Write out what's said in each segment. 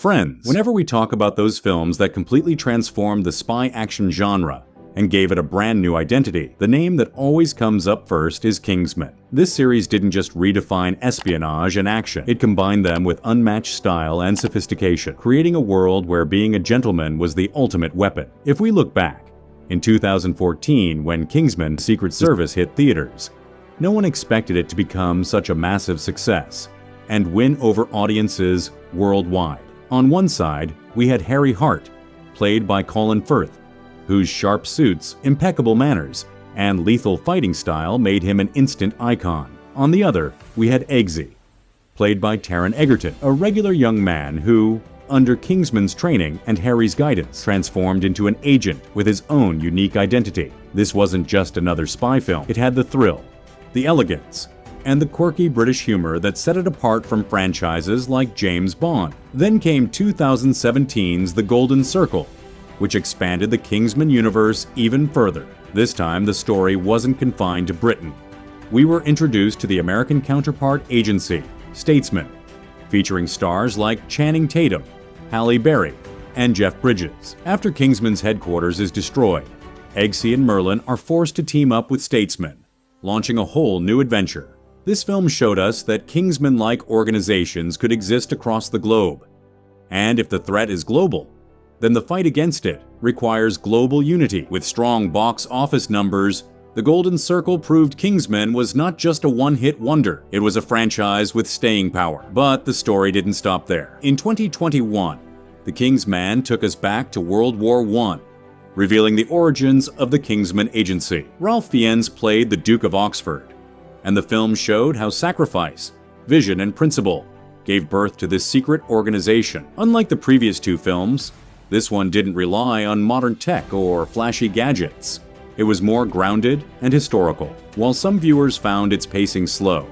Friends. Whenever we talk about those films that completely transformed the spy action genre and gave it a brand new identity, the name that always comes up first is Kingsman. This series didn't just redefine espionage and action, it combined them with unmatched style and sophistication, creating a world where being a gentleman was the ultimate weapon. If we look back, in 2014, when Kingsman: Secret Service hit theaters, no one expected it to become such a massive success and win over audiences worldwide. On one side, we had Harry Hart, played by Colin Firth, whose sharp suits, impeccable manners, and lethal fighting style made him an instant icon. On the other, we had Eggsy, played by Taron Egerton, a regular young man who, under Kingsman's training and Harry's guidance, transformed into an agent with his own unique identity. This wasn't just another spy film. It had the thrill, the elegance, and the quirky British humor that set it apart from franchises like James Bond. Then came 2017's The Golden Circle, which expanded the Kingsman universe even further. This time, the story wasn't confined to Britain. We were introduced to the American counterpart agency, Statesman, featuring stars like Channing Tatum, Halle Berry, and Jeff Bridges. After Kingsman's headquarters is destroyed, Eggsy and Merlin are forced to team up with Statesman, launching a whole new adventure. This film showed us that Kingsman-like organizations could exist across the globe. And if the threat is global, then the fight against it requires global unity. With strong box office numbers, The Golden Circle proved Kingsman was not just a one-hit wonder. It was a franchise with staying power. But the story didn't stop there. In 2021, The Kingsman took us back to World War I, revealing the origins of the Kingsman Agency. Ralph Fiennes played the Duke of Oxford, and the film showed how sacrifice, vision, and principle gave birth to this secret organization. Unlike the previous two films, this one didn't rely on modern tech or flashy gadgets. It was more grounded and historical. While some viewers found its pacing slow,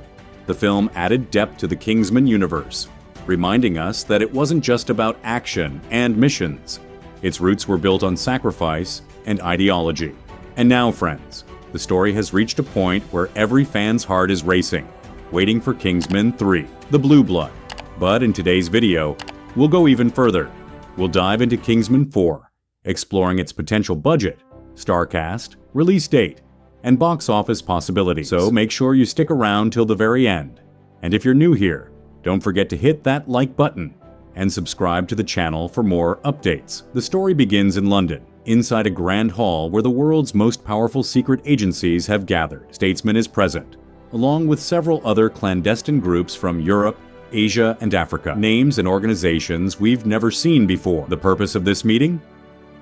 the film added depth to the Kingsman universe, reminding us that it wasn't just about action and missions. Its roots were built on sacrifice and ideology. And now, friends, the story has reached a point where every fan's heart is racing, waiting for Kingsman 3, The Blue Blood. But in today's video, we'll go even further. We'll dive into Kingsman 4, exploring its potential budget, star cast, release date, and box office possibilities. So make sure you stick around till the very end. And if you're new here, don't forget to hit that like button and subscribe to the channel for more updates. The story begins in London, inside a grand hall where the world's most powerful secret agencies have gathered. Statesman is present, along with several other clandestine groups from Europe, Asia, and Africa. Names and organizations we've never seen before. The purpose of this meeting?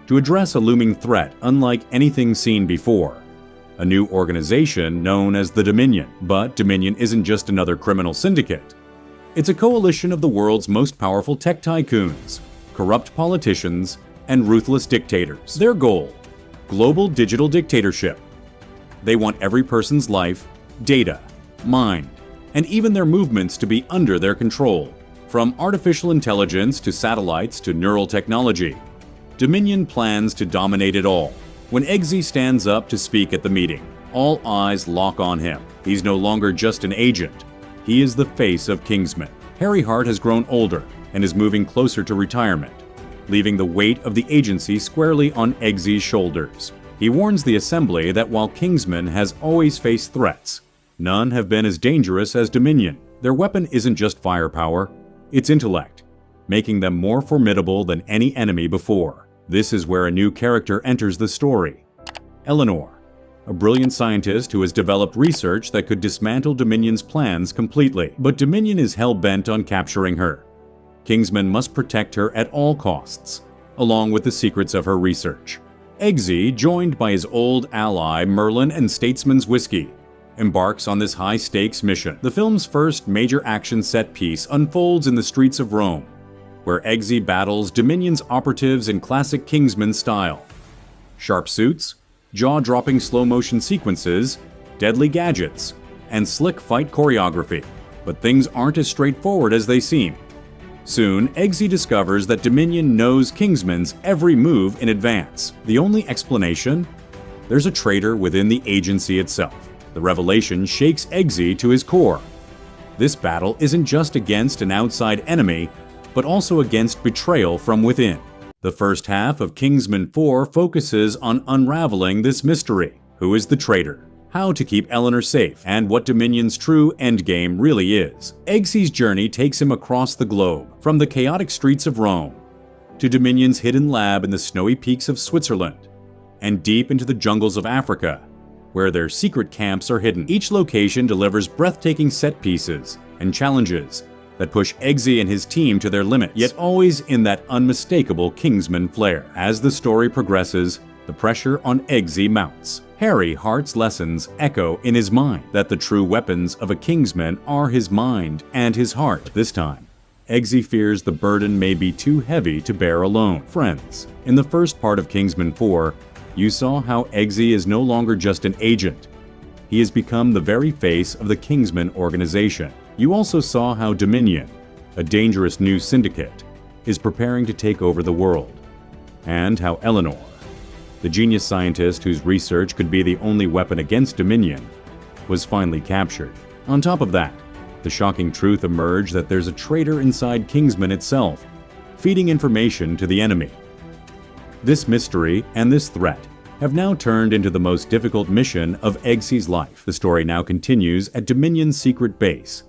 To address a looming threat unlike anything seen before. A new organization known as the Dominion. But Dominion isn't just another criminal syndicate. It's a coalition of the world's most powerful tech tycoons, corrupt politicians, and ruthless dictators. Their goal: global digital dictatorship. They want every person's life, data, mind, and even their movements to be under their control. From artificial intelligence to satellites to neural technology, Dominion plans to dominate it all. When Eggsy stands up to speak at the meeting, all eyes lock on him. He's no longer just an agent. He is the face of Kingsman. Harry Hart has grown older and is moving closer to retirement, leaving the weight of the agency squarely on Eggsy's shoulders. He warns the Assembly that while Kingsman has always faced threats, none have been as dangerous as Dominion. Their weapon isn't just firepower, it's intellect, making them more formidable than any enemy before. This is where a new character enters the story. Eleanor, a brilliant scientist who has developed research that could dismantle Dominion's plans completely. But Dominion is hell-bent on capturing her. Kingsman must protect her at all costs, along with the secrets of her research. Eggsy, joined by his old ally Merlin and Statesman's Whiskey, embarks on this high-stakes mission. The film's first major action set piece unfolds in the streets of Rome, where Eggsy battles Dominion's operatives in classic Kingsman style. Sharp suits, jaw-dropping slow-motion sequences, deadly gadgets, and slick fight choreography. But things aren't as straightforward as they seem. Soon, Eggsy discovers that Dominion knows Kingsman's every move in advance. The only explanation? There's a traitor within the agency itself. The revelation shakes Eggsy to his core. This battle isn't just against an outside enemy, but also against betrayal from within. The first half of Kingsman 4 focuses on unraveling this mystery. Who is the traitor? How to keep Eleanor safe, and what Dominion's true endgame really is. Eggsy's journey takes him across the globe, from the chaotic streets of Rome to Dominion's hidden lab in the snowy peaks of Switzerland, and deep into the jungles of Africa, where their secret camps are hidden. Each location delivers breathtaking set pieces and challenges that push Eggsy and his team to their limits, yet always in that unmistakable Kingsman flair. As the story progresses, the pressure on Eggsy mounts. Harry Hart's lessons echo in his mind that the true weapons of a Kingsman are his mind and his heart. This time, Eggsy fears the burden may be too heavy to bear alone. Friends, in the first part of Kingsman 4, you saw how Eggsy is no longer just an agent. He has become the very face of the Kingsman organization. You also saw how Dominion, a dangerous new syndicate, is preparing to take over the world, and how Eleanor, the genius scientist whose research could be the only weapon against Dominion, was finally captured. On top of that, the shocking truth emerged that there's a traitor inside Kingsman itself, feeding information to the enemy. This mystery and this threat have now turned into the most difficult mission of Eggsy's life. The story now continues at Dominion's secret base,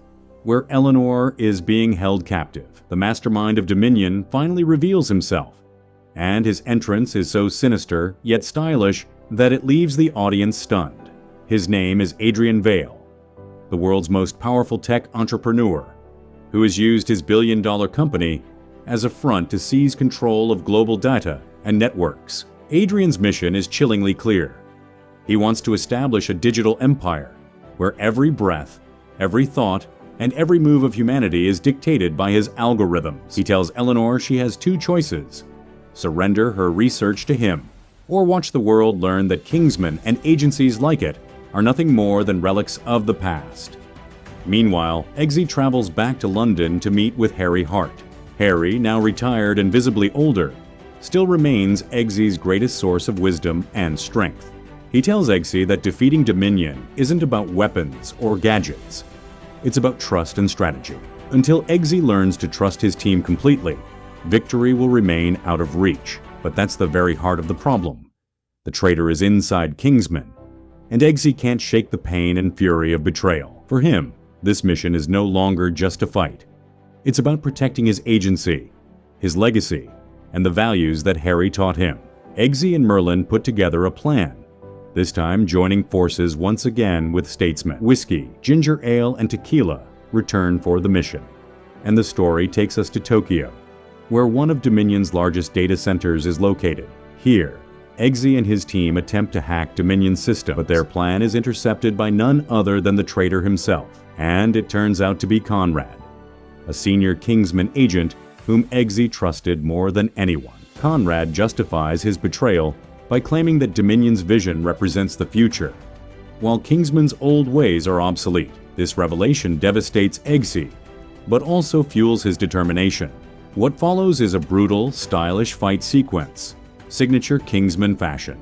where Eleanor is being held captive. The mastermind of Dominion finally reveals himself, and his entrance is so sinister yet stylish that it leaves the audience stunned. His name is Adrian Vale, the world's most powerful tech entrepreneur, who has used his billion-dollar company as a front to seize control of global data and networks. Adrian's mission is chillingly clear. He wants to establish a digital empire where every breath, every thought, and every move of humanity is dictated by his algorithms. He tells Eleanor she has two choices: surrender her research to him, or watch the world learn that Kingsman and agencies like it are nothing more than relics of the past. Meanwhile, Eggsy travels back to London to meet with Harry Hart. Harry, now retired and visibly older, still remains Eggsy's greatest source of wisdom and strength. He tells Eggsy that defeating Dominion isn't about weapons or gadgets. It's about trust and strategy. Until Eggsy learns to trust his team completely, victory will remain out of reach. But that's the very heart of the problem. The traitor is inside Kingsman, and Eggsy can't shake the pain and fury of betrayal. For him, this mission is no longer just a fight. It's about protecting his agency, his legacy, and the values that Harry taught him. Eggsy and Merlin put together a plan, this time joining forces once again with statesmen. Whiskey, ginger ale, and tequila return for the mission. And the story takes us to Tokyo, where one of Dominion's largest data centers is located. Here, Eggsy and his team attempt to hack Dominion's system, but their plan is intercepted by none other than the traitor himself. And it turns out to be Conrad, a senior Kingsman agent whom Eggsy trusted more than anyone. Conrad justifies his betrayal by claiming that Dominion's vision represents the future, while Kingsman's old ways are obsolete. This revelation devastates Eggsy, but also fuels his determination. What follows is a brutal, stylish fight sequence, signature Kingsman fashion,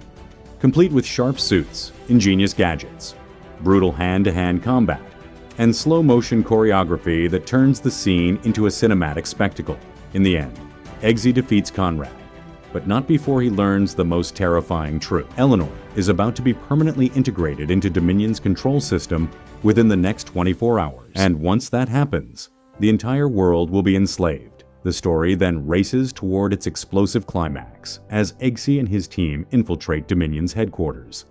complete with sharp suits, ingenious gadgets, brutal hand-to-hand combat, and slow-motion choreography that turns the scene into a cinematic spectacle. In the end, Eggsy defeats Conrad, but not before he learns the most terrifying truth. Eleanor is about to be permanently integrated into Dominion's control system within the next 24 hours. And once that happens, the entire world will be enslaved. The story then races toward its explosive climax as Eggsy and his team infiltrate Dominion's headquarters,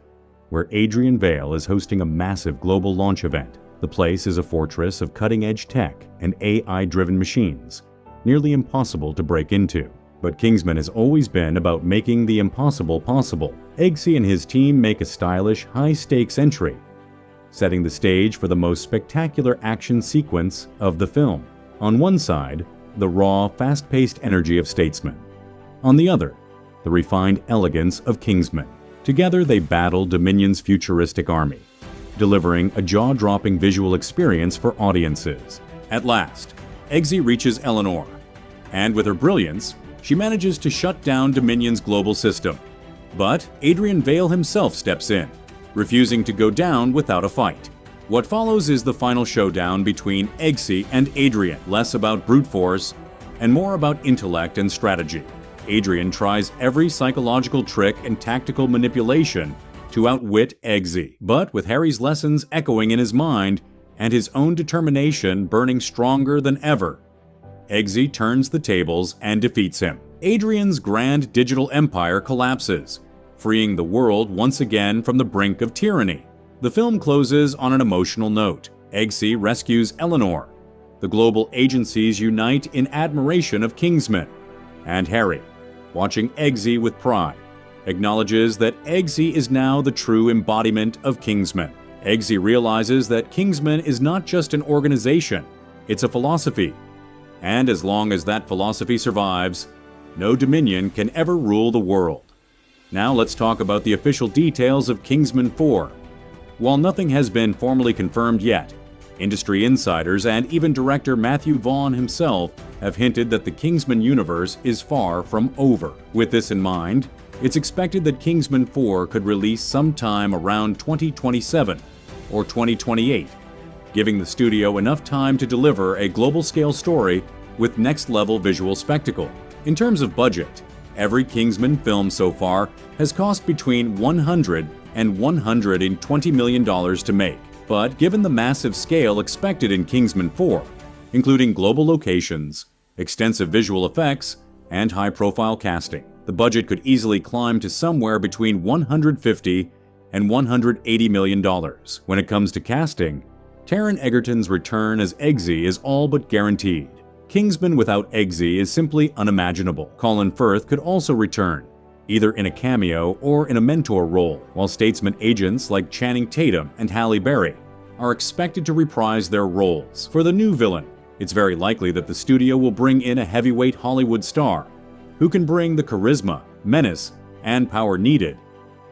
where Adrian Vale is hosting a massive global launch event. The place is a fortress of cutting-edge tech and AI-driven machines, nearly impossible to break into. But Kingsman has always been about making the impossible possible. Eggsy and his team make a stylish, high-stakes entry, setting the stage for the most spectacular action sequence of the film. On one side, the raw, fast-paced energy of statesmen. On the other, the refined elegance of Kingsman. Together they battle Dominion's futuristic army, delivering a jaw-dropping visual experience for audiences. At last, Eggsy reaches Eleanor, and with her brilliance, she manages to shut down Dominion's global system. But Adrian Vale himself steps in, refusing to go down without a fight. What follows is the final showdown between Eggsy and Adrian, less about brute force and more about intellect and strategy. Adrian tries every psychological trick and tactical manipulation to outwit Eggsy, but with Harry's lessons echoing in his mind and his own determination burning stronger than ever, Eggsy turns the tables and defeats him. Adrian's grand digital empire collapses, freeing the world once again from the brink of tyranny. The film closes on an emotional note. Eggsy rescues Eleanor. The global agencies unite in admiration of Kingsman. And Harry, watching Eggsy with pride, acknowledges that Eggsy is now the true embodiment of Kingsman. Eggsy realizes that Kingsman is not just an organization, it's a philosophy. And as long as that philosophy survives, no dominion can ever rule the world. Now let's talk about the official details of Kingsman 4. While nothing has been formally confirmed yet, industry insiders and even director Matthew Vaughn himself have hinted that the Kingsman universe is far from over. With this in mind, it's expected that Kingsman 4 could release sometime around 2027 or 2028, giving the studio enough time to deliver a global-scale story with next-level visual spectacle. In terms of budget, every Kingsman film so far has cost between $100 and $120 million to make. But given the massive scale expected in Kingsman 4, including global locations, extensive visual effects, and high-profile casting, the budget could easily climb to somewhere between $150 and $180 million. When it comes to casting, Taron Egerton's return as Eggsy is all but guaranteed. Kingsman without Eggsy is simply unimaginable. Colin Firth could also return, either in a cameo or in a mentor role, while statesman agents like Channing Tatum and Halle Berry are expected to reprise their roles. For the new villain, it's very likely that the studio will bring in a heavyweight Hollywood star who can bring the charisma, menace, and power needed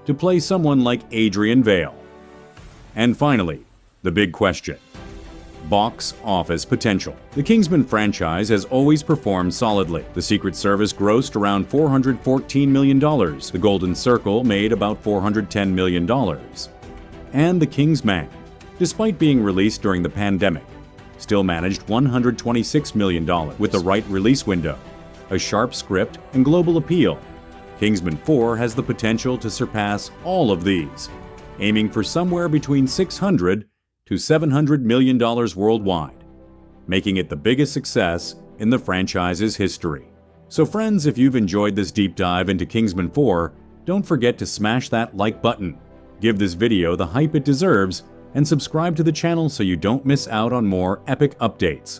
to play someone like Adrian Vale. And finally, the big question: box office potential. The Kingsman franchise has always performed solidly. The Secret Service grossed around $414 million. The Golden Circle made about $410 million. And The Kingsman, despite being released during the pandemic, still managed $126 million. With the right release window, a sharp script, and global appeal, Kingsman 4 has the potential to surpass all of these, aiming for somewhere between $600 to $700 million worldwide, making it the biggest success in the franchise's history. So friends, if you've enjoyed this deep dive into Kingsman 4, don't forget to smash that like button, give this video the hype it deserves, and subscribe to the channel so you don't miss out on more epic updates.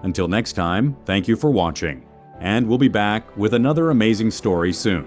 Until next time, thank you for watching, and we'll be back with another amazing story soon.